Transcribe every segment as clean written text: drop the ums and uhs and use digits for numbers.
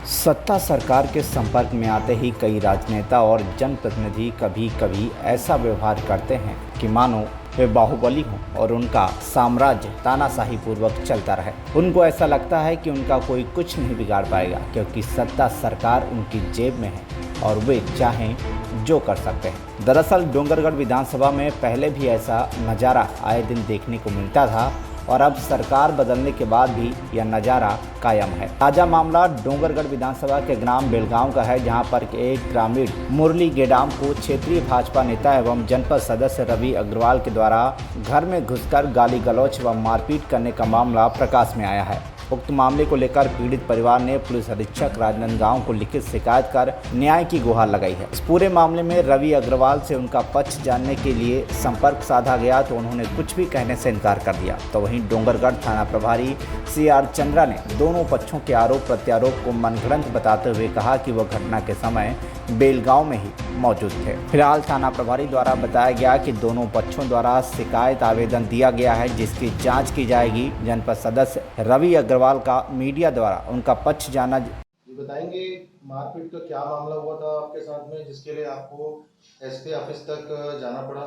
सत्ता सरकार के संपर्क में आते ही कई राजनेता और जनप्रतिनिधि कभी कभी ऐसा व्यवहार करते हैं कि मानो वे बाहुबली हों और उनका साम्राज्य तानाशाही पूर्वक चलता रहे। उनको ऐसा लगता है कि उनका कोई कुछ नहीं बिगाड़ पाएगा, क्योंकि सत्ता सरकार उनकी जेब में है और वे चाहें जो कर सकते हैं। दरअसल डोंगरगढ़ विधानसभा में पहले भी ऐसा नज़ारा आए दिन देखने को मिलता था और अब सरकार बदलने के बाद भी यह नज़ारा कायम है। ताज़ा मामला डोंगरगढ़ विधानसभा के ग्राम बेलगांव का है, जहां पर एक ग्रामीण मुरली गेडाम को क्षेत्रीय भाजपा नेता एवं जनपद सदस्य रवि अग्रवाल के द्वारा घर में घुसकर गाली गलौच व मारपीट करने का मामला प्रकाश में आया है। उक्त मामले को लेकर पीड़ित परिवार ने पुलिस अधीक्षक राजनांदगांव को लिखित शिकायत कर न्याय की गुहार लगाई है। इस पूरे मामले में रवि अग्रवाल से उनका पक्ष जानने के लिए संपर्क साधा गया तो उन्होंने कुछ भी कहने से इनकार कर दिया। तो वहीं डोंगरगढ़ थाना प्रभारी CR चंद्रा ने दोनों पक्षों के आरोप प्रत्यारोप को मनगढ़ंत बताते हुए कहा कि वह घटना के समय बेलगांव में ही मौजूद थे। फिलहाल थाना प्रभारी द्वारा बताया गया कि दोनों पक्षों द्वारा शिकायत आवेदन दिया गया है, जिसकी जांच की जाएगी। जनपद सदस्य रवि अग्रवाल का मीडिया द्वारा उनका पक्ष जाना। जी बताएंगे, मारपीट का क्या मामला हुआ था आपके साथ में, जिसके लिए आपको SP ऑफिस तक जाना पड़ा?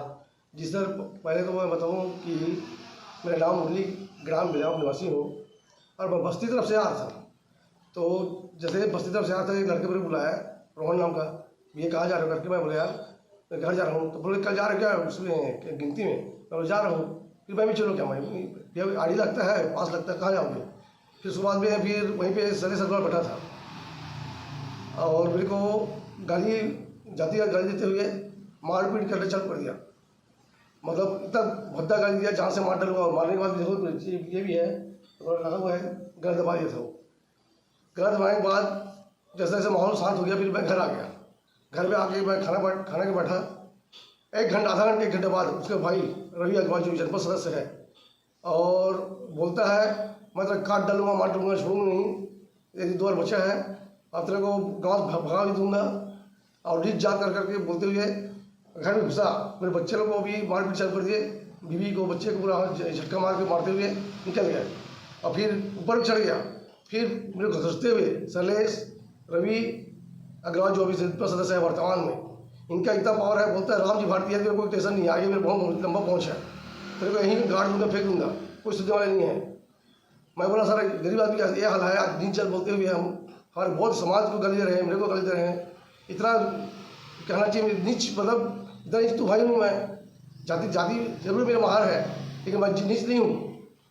जी सर, पहले तो मैं बताऊं कि मेरा नाम मुरली ग्राम बेलगांव निवासी हूँ और मैं बस्ती तरफ से आ रहा था। तो जैसे बस्ती तरफ से आ रहा था, एक लड़के पर बुलाया रोहन नाम का, ये कहाँ जा रहे हो करके। मैं बोले यार मैं घर जा रहा हूँ। तो बोले कल जा रहे हो क्या उसमें गिनती में? मैं बोले जा रहा हूँ। फिर मैं भी चलो क्या, मैं आड़ी लगता है, पास लगता है, कहाँ जाओगे। फिर उसके बाद में फिर वहीं पे सरे सरकार बैठा था और मेरे को गाली गाली देते हुए मारपीट करने चल पड़ दिया। मतलब इतना भद्दा गाली दिया जहाँ से मार डालूंगा। और मारने के बाद देखो ये भी है तो लगा हुआ है, गला दबा दिया था वो। गला दबाने के बाद जैसे जैसे माहौल शांत हो गया, फिर मैं घर आ गया। घर में आके मैं खाना के बैठा। एक घंटे बाद उसके भाई रवि अग्रवाल जो जनपद सदस्य है और बोलता है मैं तो काट डालूंगा, मार डालूंगा, छोड़ूंगा नहीं। एक 2 बार बचा है, अब तेरे को गाँव भगा भी दूंगा। और रिच जा करके बोलते हुए घर में घुसा। मेरे बच्चे लोग को भी मारपीट चालू कर दिए, बीवी को बच्चे को पूरा झटका मार के मारते हुए निकल गए। और फिर ऊपर चढ़ गया। फिर मेरे को घसते हुए शैलेश रवि अग्रवाल जो अभी जनपद सदस्य है वर्तमान में, इनका इतना पावर है, बोलता है राम जी भारती है, कोई टेंशन नहीं है, आगे मेरे बहुत लंबा पहुँच है, तेरे को यहीं गाड़ दूंगा, फेंक दूंगा, कोई सुनने वाले नहीं है। मैं बोला सर गरीब आदमी का ये हाल है, आज दिन चल बोलते हुए हम हमारे बहुत समाज को गाली दे रहे हैं, मेरे को गाली दे रहे हैं। इतना कहना चाहिए नीच, मतलब इतना नीच तो भाई हूँ मैं। जाति जरूर मेरा महार है, लेकिन मैं नीच नहीं हूँ।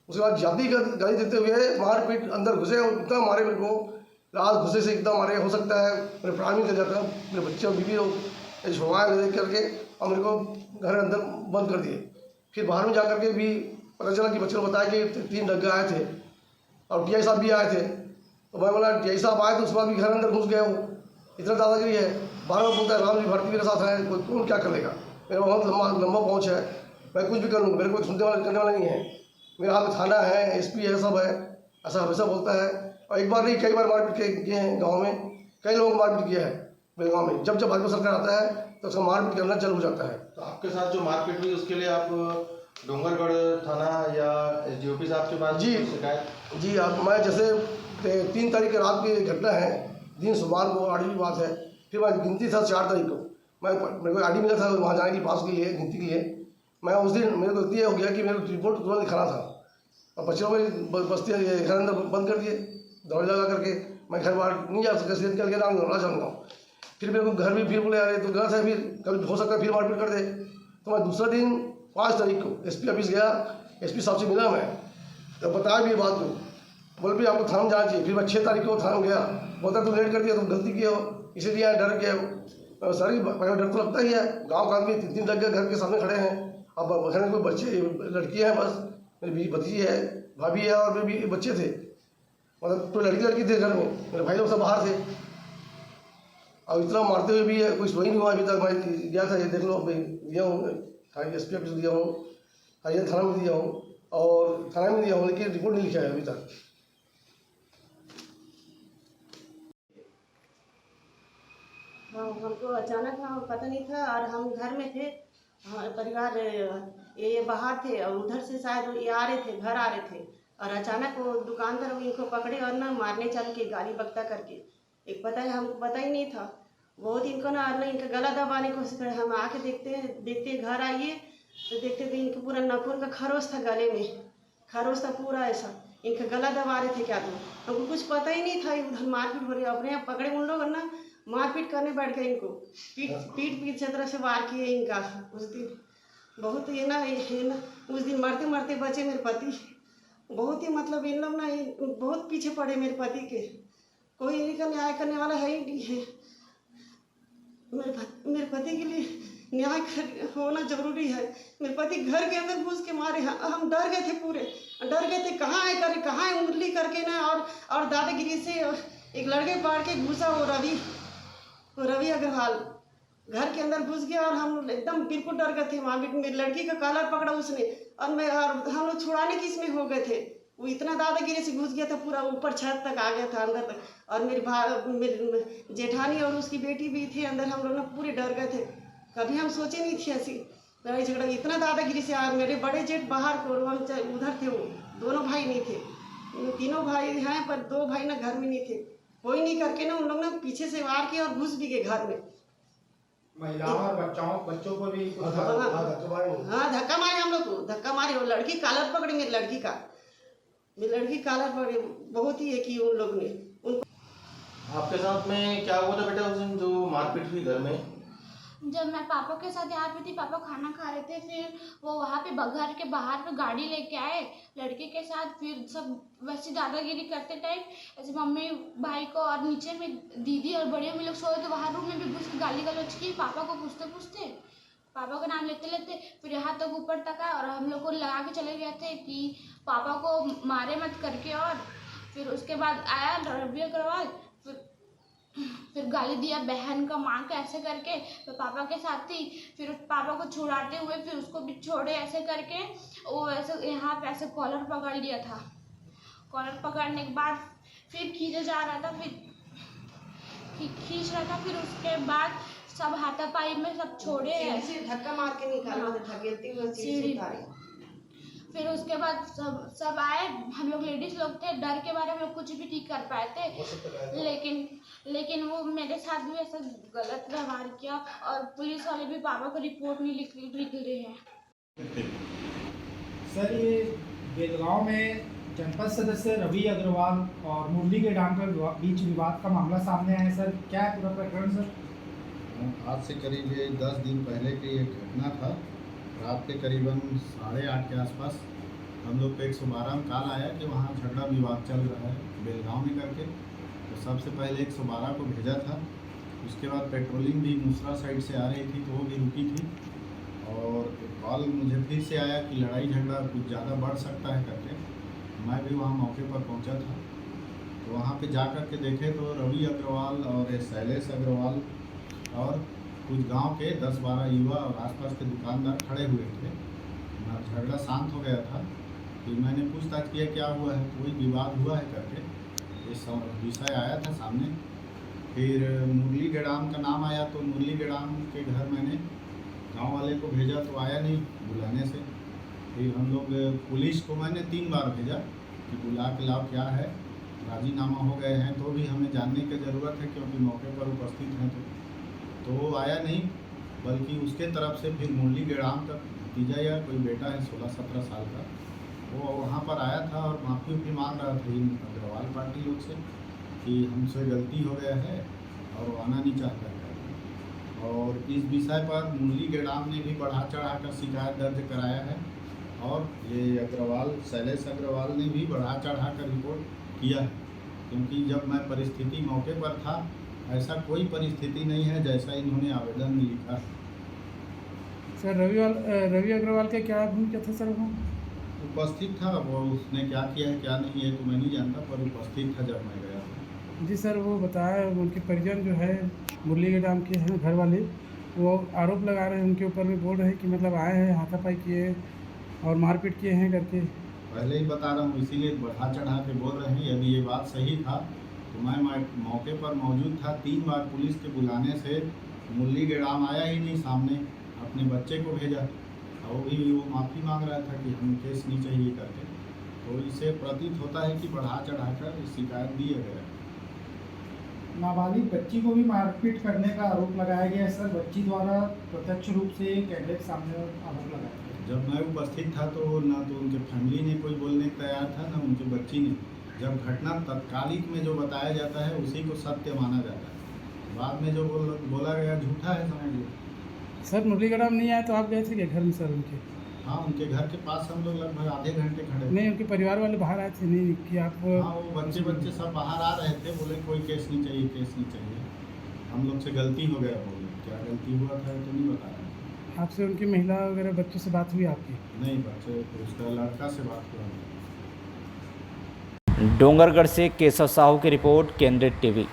उसके बाद जाति का गाली देते हुए मारपीट अंदर घुसे और इतना मारे मेरे को, रात घुसे से इतना मारे, हो सकता है मेरे प्राण भी कर जाता। मेरे बच्चे और बीवी लोग छुड़वाए देख करके और मेरे को घर अंदर बंद कर दिए। फिर बाहर में जा करके भी पता चला कि बच्चे को बताया कि 3 डग्गा आए थे और TI साहब भी आए थे। तो मैं बोला TI साहब आए तो उसके बाद भी घर अंदर घुस गए हो, इतना दादागिरी है। बार बार बोलता है राम जी भारती मेरे साथ है, कोई कौन क्या कर लेगा, मेरा बहुत लंबा पहुँच है, मैं कुछ भी कर लूँगा, मेरे को सुनने वाला करने वाला नहीं है। मेरे हाथ में थाना है, SP है, सब है, ऐसा हमेशा बोलता है। और एक बार नहीं कई बार मारपीट किए हैं गाँव में, कई लोगों को मारपीट किया है बेलगांव में। जब भाजपा सरकार आता है तो उसका मारपीट करना चालू हो जाता है। तो आपके साथ जो मारपीट हुई उसके लिए आप डोंगरगढ़ थाना या SDOP साहब के पास जी शिकायत? जी आप, मैं जैसे 3 तारीख की रात की घटना है, दिन सोमवार को आड़ी की बात है। फिर मैं गिनती था 4 तारीख को, मेरे को आड़ी मिला था वहाँ जाने की पास के लिए गिनती के लिए। मैं उस दिन मेरे को गलती हो गया कि मेरे को रिपोर्ट तुरंत लिखाना था और बच्चों को बस्ती घर अंदर बंद कर दिए दौड़ लगा करके। मैं घर बाहर नहीं जा सका, सीधे निकल गया ना जाऊँगा। फिर मेरे को घर भी फिर बोले अरे तो गलत है, फिर कभी हो सकता है फिर मारपीट कर दे। तो मैं दूसरा दिन 5 तारीख को SP ऑफिस गया, SP साहब से मिला मैं, तो बताया भी ये बात को। बोले भी आपको थाना जाना चाहिए। फिर मैं 6 तारीख को थाना गया, बोलता तुम लेट कर दिया, तुम गलती किया हो, इसीलिए डर गया हो। सारी डर तो लगता ही है, गाँव का आदमी 3 लग गए घर के सामने खड़े हैं। अब घर में कोई बच्चे लड़कियाँ हैं, बस मेरी भतीजी है, भाभी है और मेरे भी बच्चे थे, मतलब तो लड़की थे घर में, मेरे भाई लोग सब बाहर थे। और इतना मारते हुए भी है, कोई सुई नहीं हुआ अभी तक। मैं गया था, ये देख लो दिया हूँ, SP ऑफिस दिया हूँ, हरियाणा थाना में दिया हूँ और थाना में दिया हूँ, लेकिन रिपोर्ट नहीं लिखा है अभी तक। हाँ, हमको अचानक ना पता नहीं था और हम घर में थे, हमारे परिवार ये बाहर थे और उधर से शायद ये आ रहे थे, घर आ रहे थे और अचानक वो दुकानदार इनको पकड़े और ना मारने चल के गाली बकता करके एक पता है हमको पता ही नहीं था। बहुत इनको ना इनका गला दबाने की कोशिश करे। हम आके देखते घर आइए तो देखते थे इनके पूरा नाखून का खरोच था, गले में खरोच था पूरा ऐसा। इनका गला दबा रहे थे क्या तो हमको कुछ पता ही नहीं था। उधर मारपीट हो रही, अपने आप पकड़े उन लोग ना मारपीट करने बैठ गए। इनको पीठ से तरह से वार किए इनका। उस दिन बहुत ये ना उस दिन मरते मरते बचे मेरे पति। बहुत ही मतलब इन लोग ना बहुत पीछे पड़े मेरे पति के। कोई इनका न्याय करने वाला है ही नहीं है। मेरे पति के लिए न्याय होना जरूरी है। मेरे पति घर के अंदर घुस के मारे। हम डर गए थे, पूरे डर गए थे। कहाँ है करे, कहाँ है मुरली करके ना। और दादागिरी से एक लड़के पाड़ के घुसा, वो रवि अग्रवाल घर के अंदर घुस गया। और हम एकदम बिल्कुल डर गए थे। वहाँ मेरी लड़की का कॉलर पकड़ा उसने, और हम लोग छुड़ाने की इसमें हो गए थे। वो इतना दादागिरी से घुस गया था, पूरा ऊपर छत तक आ गया था, अंदर तक। और मेरी जेठानी और उसकी बेटी भी थी अंदर। हम लोग ना पूरे डर गए थे। कभी हम सोचे नहीं थे ऐसी लड़ाई झगड़ा इतना दादागिरी से। और मेरे बड़े जेठ बाहर को उधर थे, वो दोनों भाई नहीं थे। तीनों भाई हैं पर 2 भाई ना घर में नहीं थे। कोई नहीं करके ना उन लोग ना पीछे से वार किया और घुस भी गए घर में। महिलाओं और बच्चों को भी हाँ धक्का मारे, हम लोग को धक्का मारे। वो लड़की कॉलर पकड़ी, मेरी लड़की कॉलर पकड़ी। बहुत ही है कि उन लोग ने उनको। आपके साथ में क्या हुआ था बेटा उस दिन जो मारपीट हुई घर में? जब मैं पापा के साथ यहाँ पे थी, पापा खाना खा रहे थे, फिर वो वहाँ पे घर के बाहर पे गाड़ी लेके आए लड़के के साथ। फिर सब वैसे दादागिरी करते टाइम ऐसे मम्मी भाई को, और नीचे में दीदी और बड़े मम्मी लोग सोए तो वहाँ रूम में भी घुस के गाली गलौज की पापा को पूछते पापा का नाम लेते फिर यहाँ तक ऊपर तक आए। और हम लोग को लगा के चले गए थे कि पापा को मारे मत करके। और फिर उसके बाद आया रवि अग्रवाल, फिर गाली दिया बहन का, माँ का, ऐसे करके। तो पापा के साथ थी, फिर पापा को छुड़ाते हुए फिर उसको भी छोड़े ऐसे करके। वो ऐसे यहाँ पे ऐसे कॉलर पकड़ लिया था। कॉलर पकड़ने के बाद फिर खींचा जा रहा था, फिर खींच रहा था। फिर उसके बाद सब हाथापाई में सब छोड़े ऐसे धक्का मार के निकाला, धकेलते हुए सीढ़ी से उतारे। फिर उसके बाद सब आए। हम लोग लेडीज लोग थे, डर के बारे में हम लोग कुछ भी ठीक कर पाए थे। लेकिन वो मेरे साथ भी ऐसा गलत व्यवहार किया। और पुलिस वाले भी पापा को रिपोर्ट नहीं लिख रहे हैं। सर ये बेलगांव में जनपद सदस्य रवि अग्रवाल और मुरली के डाम का बीच विवाद का मामला सामने आया है। सर क्या है पूरा प्रकरण? सर आज से करीब 10 दिन पहले की एक घटना था। रात के करीबन 8:30 के आसपास हम लोग को 112 में कॉल आया कि वहाँ झगड़ा विवाद चल रहा है बेलगांव में करके। तो सबसे पहले 112 को भेजा था। उसके बाद पेट्रोलिंग भी मूसरा साइड से आ रही थी तो वो भी रुकी थी। और कॉल मुझे फिर से आया कि लड़ाई झगड़ा कुछ ज़्यादा बढ़ सकता है करके। मैं भी वहाँ मौके पर पहुँचा था। तो वहाँ पे जा कर के देखे तो रवि अग्रवाल और शैलेश अग्रवाल और कुछ गांव के 10-12 युवा और आसपास के दुकानदार खड़े हुए थे। झगड़ा शांत हो गया था। फिर मैंने पूछताछ किया क्या हुआ है, कोई विवाद हुआ है करके। ये विषय आया था सामने। फिर मुरली गेडाम का नाम आया तो मुरली गेडाम के घर मैंने गांव वाले को भेजा तो आया नहीं बुलाने से। फिर हम लोग पुलिस को मैंने 3 बार भेजा कि बुला के लाओ क्या है। राजीनामा हो गए हैं तो भी हमें जानने की ज़रूरत है क्योंकि मौके पर उपस्थित हैं तो वो आया नहीं। बल्कि उसके तरफ से फिर मुरली गेडाम का भतीजा या कोई बेटा है 16-17 साल का, वो वहाँ पर आया था और माफ़ी मांग रहा था इन अग्रवाल पार्टी लोग से कि हमसे गलती हो गया है और वो आना नहीं चाहता है। और इस विषय पर मुरली गेडाम ने भी बढ़ा चढ़ा कर शिकायत दर्ज कराया है। और ये अग्रवाल शैलेश अग्रवाल ने भी बढ़ा चढ़ा कर रिपोर्ट किया है क्योंकि जब मैं परिस्थिति मौके पर था ऐसा कोई परिस्थिति नहीं है जैसा इन्होंने आवेदन में लिखा है। सर रवि अग्रवाल का क्या भूमिका था? सर वो उपस्थित था। वो उसने क्या किया है क्या नहीं है तो मैं नहीं जानता, पर उपस्थित था जब मैं गया था। जी सर, वो बताया उनके परिजन जो है मुरली के डाम के हैं घर वाले, वो आरोप लगा रहे हैं उनके ऊपर भी, बोल रहे हैं कि मतलब आए हैं हाथापाई किए और मारपीट किए हैं करके। पहले ही बता रहा हूँ, इसीलिए बढ़ा चढ़ा के बोल रहे हैं। यदि ये बात सही था तो मैं मौके पर मौजूद था। 3 बार पुलिस के बुलाने से मुरली गेडाम आया ही नहीं सामने, अपने बच्चे को भेजा और वो माफ़ी मांग रहा था कि हम केस नहीं चाहिए करके। तो इससे प्रतीत होता है कि बढ़ा चढ़ा कर शिकायत दिया गया। नाबालिग बच्ची को भी मारपीट करने का आरोप लगाया गया है सर। बच्ची द्वारा प्रत्यक्ष रूप से कैमरे के सामने आरोप लगाया गया। जब मैं उपस्थित था तो ना तो उनके फैमिली ने कोई बोलने को तैयार था, ना उनकी बच्ची ने। जब घटना तत्कालिक में जो बताया जाता है उसी को सत्य माना जाता है, बाद में जो बोला गया झूठा है, समझ लो। सर मुरलीगढ़ नहीं आए तो आप गए थे क्या घर में सर उनके? हाँ, उनके घर के पास हम लोग लगभग आधे घंटे खड़े थे। नहीं, उनके परिवार वाले बाहर आए थे नहीं कि आप? हाँ, वो बच्चे सब बाहर आ रहे थे, बोले कोई केस नहीं चाहिए, केस नहीं चाहिए। हम लोग से गलती हो गया, बोले क्या गलती हुआ था तो नहीं बता रहे। आपसे उनकी महिला वगैरह बच्चों से बात हुई आपकी? नहीं, बच्चे उसका लड़का से बात हुआ। डोंगरगढ़ से केशव साहू की रिपोर्ट, केंद्रित टीवी।